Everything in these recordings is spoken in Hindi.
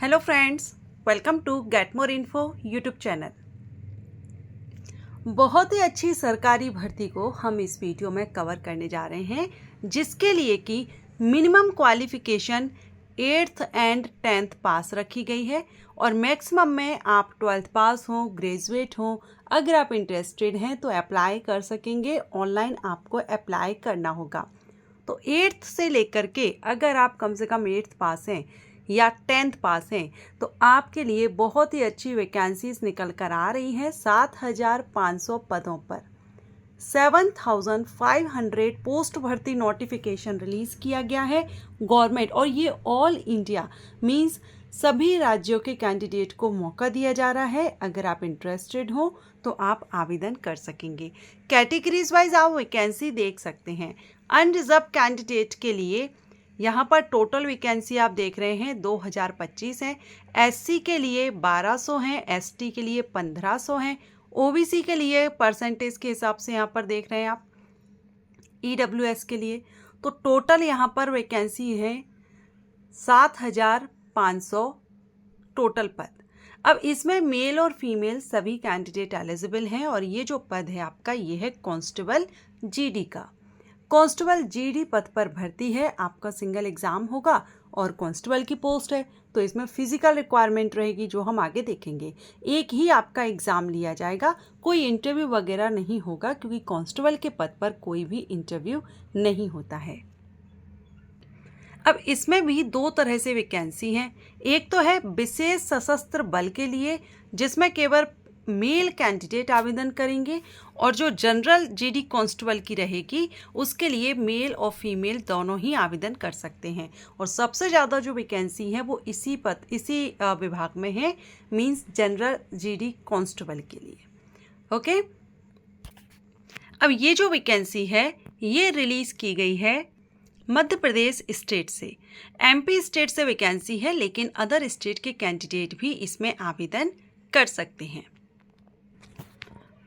Hello friends, welcome to get more info YouTube channel. बहुत ही अच्छी सरकारी भर्ती को हम इस वीडियो में कवर करने जा रहे हैं, जिसके लिए कि minimum qualification 8th and 10th पास रखी गई है और मैक्सिमम में आप 12th पास हो, ग्रेजुएट हो। अगर आप इंटरेस्टेड हैं तो अप्लाई कर सकेंगे। ऑनलाइन आपको अप्लाई करना होगा। तो 8th से लेकर के अगर आप कम से कम 8th पास हैं या 10th पास हैं तो आपके लिए बहुत ही अच्छी वैकेंसीज निकल कर आ रही हैं। 7,500 पदों पर 7,500 पोस्ट भर्ती नोटिफिकेशन रिलीज किया गया है गवर्नमेंट, और ये ऑल इंडिया मींस सभी राज्यों के कैंडिडेट को मौका दिया जा रहा है। अगर आप इंटरेस्टेड हो तो आप आवेदन कर सकेंगे। कैटेगरीज वाइज आप वैकेंसी देख सकते हैं। अनरिजर्व कैंडिडेट के लिए यहाँ पर टोटल वैकेंसी आप देख रहे हैं 2025 हैं। एससी के लिए 1200 हैं, एसटी के लिए 1500 हैं, ओबीसी के लिए परसेंटेज के हिसाब से यहाँ पर देख रहे हैं आप, ईडब्ल्यूएस के लिए तो टोटल यहाँ पर वैकेंसी है 7,500 टोटल पद। अब इसमें मेल और फीमेल सभी कैंडिडेट एलिजिबल हैं और ये जो पद है आपका ये है कांस्टेबल जीडी का। कांस्टेबल जीडी पद पर भर्ती है। आपका सिंगल एग्जाम होगा और कांस्टेबल की पोस्ट है तो इसमें फिजिकल रिक्वायरमेंट रहेगी जो हम आगे देखेंगे। एक ही आपका एग्जाम लिया जाएगा, कोई इंटरव्यू वगैरह नहीं होगा क्योंकि कांस्टेबल के पद पर कोई भी इंटरव्यू नहीं होता है। अब इसमें भी दो तरह से वैकेंसी हैं। एक तो है विशेष सशस्त्र बल के लिए जिसमें केवल मेल कैंडिडेट आवेदन करेंगे, और जो जनरल जीडी कांस्टेबल की रहेगी उसके लिए मेल और फीमेल दोनों ही आवेदन कर सकते हैं। और सबसे ज़्यादा जो वैकेंसी है वो इसी विभाग में है, मींस जनरल जीडी कांस्टेबल के लिए। ओके, अब ये जो वैकेंसी है ये रिलीज़ की गई है मध्य प्रदेश स्टेट से। एमपी स्टेट से वैकेंसी है, लेकिन अदर स्टेट के कैंडिडेट भी इसमें आवेदन कर सकते हैं।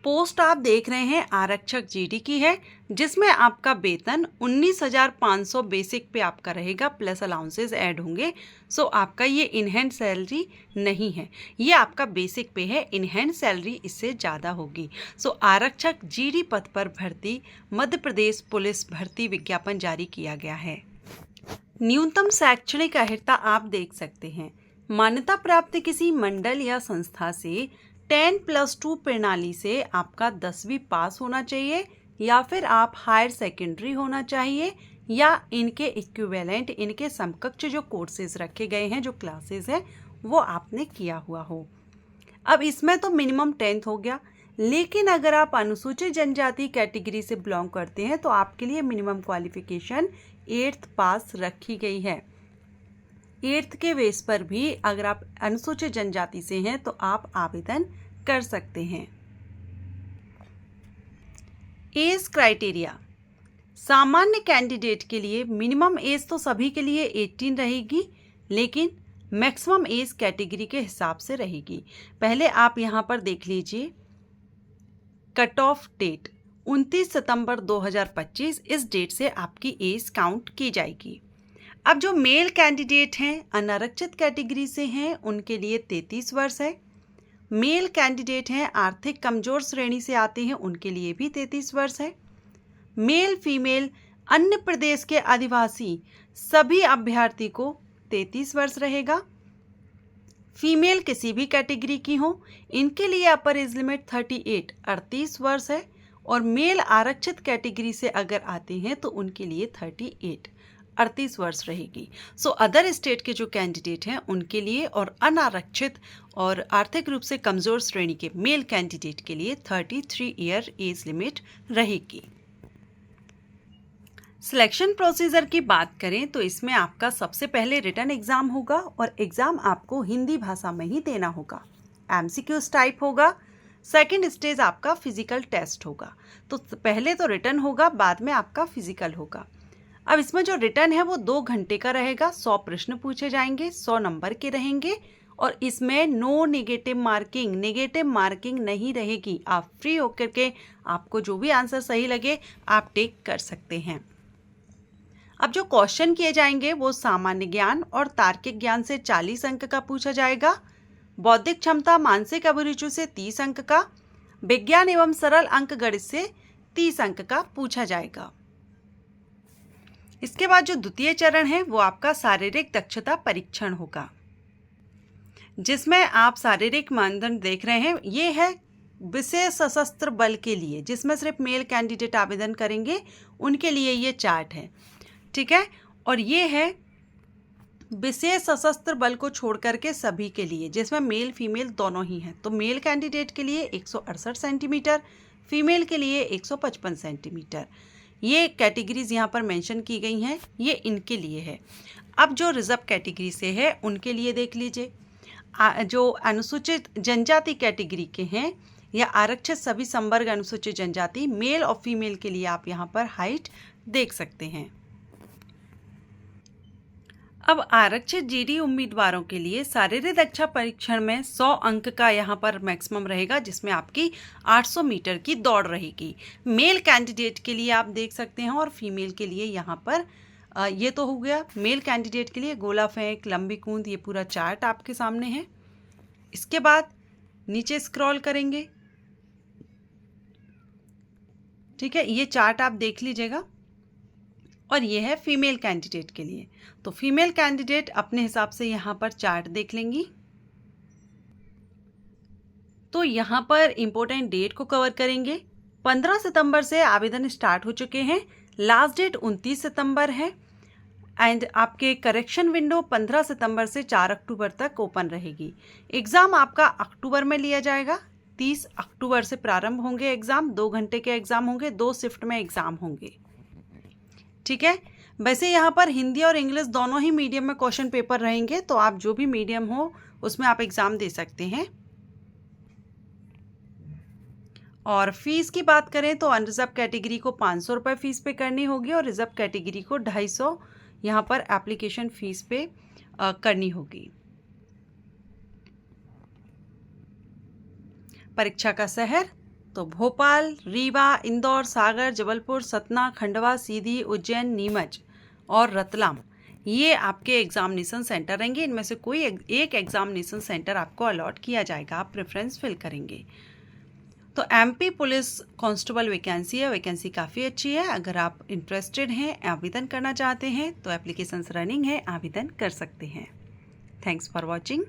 पोस्ट आप देख रहे हैं आरक्षक जीडी की है, जिसमें आपका वेतन 19,500 बेसिक पे आपका रहेगा, प्लस अलाउंसेस ऐड होंगे। सो आपका ये इन हैंड सैलरी नहीं है, ये आपका बेसिक पे है। इन हैंड सैलरी इससे ज़्यादा होगी। सो आरक्षक जीडी पद पर भर्ती मध्य प्रदेश पुलिस भर्ती विज्ञापन जारी किया गया है। न्यूनतम शैक्षणिक अर्हता आप देख सकते हैं। मान्यता प्राप्त किसी मंडल या संस्था से 10+2 प्रणाली से आपका 10वीं पास होना चाहिए, या फिर आप हायर सेकेंडरी होना चाहिए, या इनके इक्विवेलेंट इनके समकक्ष जो कोर्सेज रखे गए हैं, जो क्लासेस हैं, वो आपने किया हुआ हो। अब इसमें तो मिनिमम 10th हो गया, लेकिन अगर आप अनुसूचित जनजाति कैटेगरी से बिलोंग करते हैं तो आपके लिए मिनिमम क्वालिफिकेशन 8th पास रखी गई है। 8th के बेस पर भी अगर आप अनुसूचित जनजाति से हैं तो आप आवेदन कर सकते हैं। एज क्राइटेरिया, सामान्य कैंडिडेट के लिए मिनिमम एज तो सभी के लिए 18 रहेगी, लेकिन मैक्सिमम एज कैटेगरी के हिसाब से रहेगी। पहले आप यहाँ पर देख लीजिए, कट ऑफ डेट 29 सितंबर 2025, इस डेट से आपकी एज काउंट की जाएगी। अब जो मेल कैंडिडेट हैं अनारक्षित कैटेगरी से हैं उनके लिए 33 वर्ष है। मेल कैंडिडेट हैं आर्थिक कमजोर श्रेणी से आते हैं उनके लिए भी 33 वर्ष है। मेल फीमेल अन्य प्रदेश के आदिवासी सभी अभ्यर्थी को 33 वर्ष रहेगा। फीमेल किसी भी कैटेगरी की हो इनके लिए अपर एज लिमिट 38 वर्ष है, और मेल आरक्षित कैटेगरी से अगर आते हैं तो उनके लिए 38 वर्ष रहेगी। सो अदर स्टेट के जो कैंडिडेट हैं उनके लिए, और अनारक्षित और आर्थिक रूप से कमज़ोर श्रेणी के मेल कैंडिडेट के लिए 33 ईयर एज लिमिट रहेगी। सिलेक्शन प्रोसीजर की बात करें तो इसमें आपका सबसे पहले रिटन एग्ज़ाम होगा, और एग्ज़ाम आपको हिंदी भाषा में ही देना होगा। एमसीक्यूज टाइप होगा। सेकेंड स्टेज आपका फिजिकल टेस्ट होगा। तो पहले तो रिटन होगा, बाद में आपका फिजिकल होगा। अब इसमें जो रिटर्न है वो 2 घंटे का रहेगा। 100 प्रश्न पूछे जाएंगे, 100 नंबर के रहेंगे, और इसमें नो नेगेटिव मार्किंग नहीं रहेगी। आप फ्री होकर के आपको जो भी आंसर सही लगे आप टेक कर सकते हैं। अब जो क्वेश्चन किए जाएंगे वो सामान्य ज्ञान और तार्किक ज्ञान से 40 अंक का पूछा जाएगा, बौद्धिक क्षमता मानसिक अभिरुचि से 30 अंक का, विज्ञान एवं सरल अंक गणित से 30 अंक का पूछा जाएगा। इसके बाद जो द्वितीय चरण है वो आपका शारीरिक दक्षता परीक्षण होगा, जिसमें आप शारीरिक मानदंड देख रहे हैं। ये है विशेष सशस्त्र बल के लिए, जिसमें सिर्फ मेल कैंडिडेट आवेदन करेंगे, उनके लिए ये चार्ट है, ठीक है। और ये है विशेष सशस्त्र बल को छोड़ करके सभी के लिए, जिसमें मेल फीमेल दोनों ही हैं। तो मेल कैंडिडेट के लिए 168 सेंटीमीटर, फीमेल के लिए 155 सेंटीमीटर। ये कैटेगरीज यहाँ पर मेंशन की गई हैं, ये इनके लिए है। अब जो रिजर्व कैटेगरी से है उनके लिए देख लीजिए, जो अनुसूचित जनजाति कैटेगरी के हैं या आरक्षित सभी संवर्ग अनुसूचित जनजाति, मेल और फीमेल के लिए आप यहाँ पर हाइट देख सकते हैं। अब आरक्षित जीडी उम्मीदवारों के लिए शारीरिक दक्षता परीक्षण में 100 अंक का यहाँ पर मैक्सिमम रहेगा, जिसमें आपकी 800 मीटर की दौड़ रहेगी। मेल कैंडिडेट के लिए आप देख सकते हैं, और फीमेल के लिए यहाँ पर ये तो हो गया मेल कैंडिडेट के लिए गोला फेंक, लंबी कूद, ये पूरा चार्ट आपके सामने है। इसके बाद नीचे स्क्रॉल करेंगे, ठीक है, ये चार्ट आप देख लीजिएगा। और ये है फीमेल कैंडिडेट के लिए, तो फीमेल कैंडिडेट अपने हिसाब से यहाँ पर चार्ट देख लेंगी। तो यहाँ पर इम्पोर्टेंट डेट को कवर करेंगे। 15 सितंबर से आवेदन स्टार्ट हो चुके हैं, लास्ट डेट 29 सितंबर है। एंड आपके करेक्शन विंडो 15 सितंबर से 4 अक्टूबर तक ओपन रहेगी। एग्ज़ाम आपका अक्टूबर में लिया जाएगा, 30 अक्टूबर से प्रारंभ होंगे एग्ज़ाम। 2 घंटे के एग्ज़ाम होंगे, 2 शिफ्ट में एग्ज़ाम होंगे, ठीक है। वैसे यहाँ पर हिंदी और इंग्लिश दोनों ही मीडियम में क्वेश्चन पेपर रहेंगे, तो आप जो भी मीडियम हो उसमें आप एग्ज़ाम दे सकते हैं। और फीस की बात करें तो अनरिजर्व कैटेगरी को 500 रुपये फीस पे करनी होगी, और रिजर्व कैटेगरी को 250 यहाँ पर एप्लीकेशन फ़ीस पे करनी होगी। परीक्षा का शहर तो भोपाल, रीवा, इंदौर, सागर, जबलपुर, सतना, खंडवा, सीधी, उज्जैन, नीमच और रतलाम, ये आपके एग्जामिनेशन सेंटर रहेंगे। इनमें से कोई एक एग्जामिनेशन सेंटर आपको अलॉट किया जाएगा, आप प्रेफरेंस फिल करेंगे। तो एमपी पुलिस कांस्टेबल वैकेंसी है, वैकेंसी काफ़ी अच्छी है। अगर आप इंटरेस्टेड हैं, आवेदन करना चाहते हैं, तो एप्लीकेशंस रनिंग है, आवेदन कर सकते हैं। Thanks for watching.